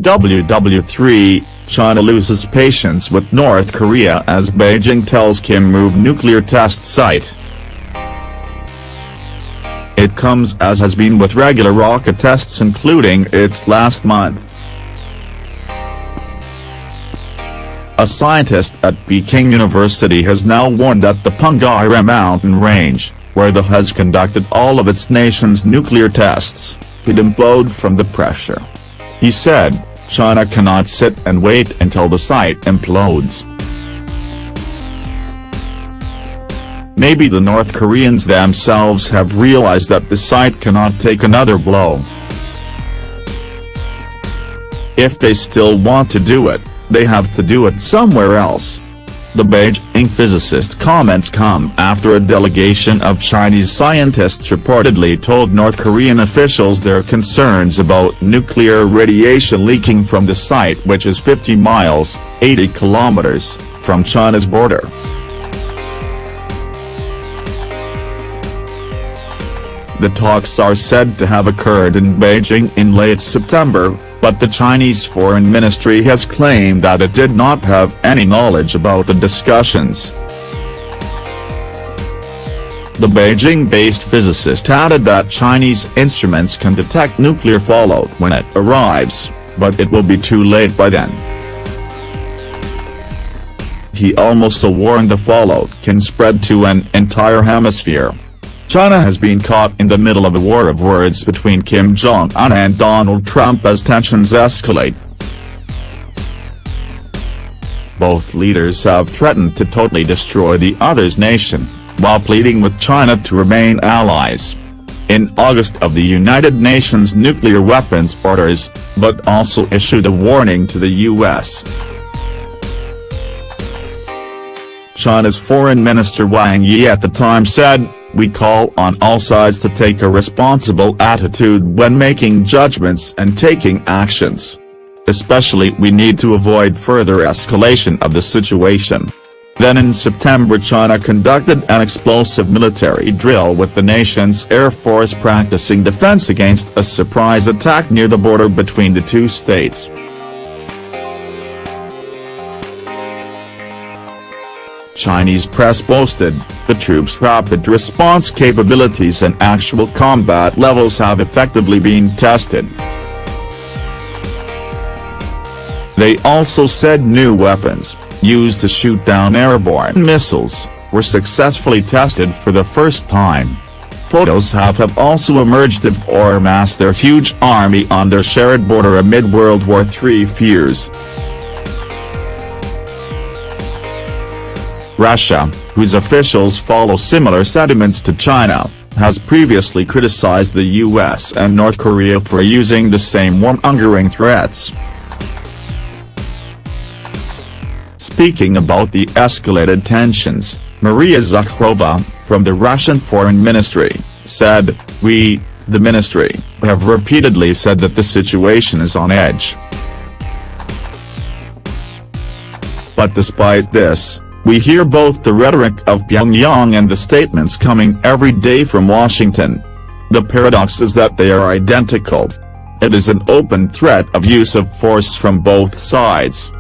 WW3 China loses patience with North Korea as Beijing tells Kim move nuclear test site. It comes as has been with regular rocket tests including its last month. A scientist at Beijing University has now warned that the Punggye mountain range, where the has conducted all of its nation's nuclear tests, could implode from the pressure. He said, China cannot sit and wait until the site implodes. Maybe the North Koreans themselves have realized that the site cannot take another blow. If they still want to do it, they have to do it somewhere else. The Beijing physicist comments come after a delegation of Chinese scientists reportedly told North Korean officials their concerns about nuclear radiation leaking from the site, which is 50 miles, 80 kilometers, from China's border. The talks are said to have occurred in Beijing in late September, but the Chinese Foreign Ministry has claimed that it did not have any knowledge about the discussions. The Beijing-based physicist added that Chinese instruments can detect nuclear fallout when it arrives, but it will be too late by then. He also warned the fallout can spread to an entire hemisphere. China has been caught in the middle of a war of words between Kim Jong-un and Donald Trump as tensions escalate. Both leaders have threatened to totally destroy the other's nation, while pleading with China to remain allies. In August of the United Nations nuclear weapons orders, but also issued a warning to the U.S. China's Foreign Minister Wang Yi at the time said, "We call on all sides to take a responsible attitude when making judgments and taking actions. Especially we need to avoid further escalation of the situation." Then in September China conducted an explosive military drill with the nation's Air Force practicing defense against a surprise attack near the border between the two states. Chinese press boasted, the troops' rapid response capabilities and actual combat levels have effectively been tested. They also said new weapons, used to shoot down airborne missiles, were successfully tested for the first time. Photos have also emerged of or massed their huge army on their shared border amid World War III fears. Russia, whose officials follow similar sentiments to China, has previously criticized the US and North Korea for using the same warmongering threats. Speaking about the escalated tensions, Maria Zakharova, from the Russian Foreign Ministry, said, "We, the ministry, have repeatedly said that the situation is on edge. But despite this, we hear both the rhetoric of Pyongyang and the statements coming every day from Washington. The paradox is that they are identical. It is an open threat of use of force from both sides."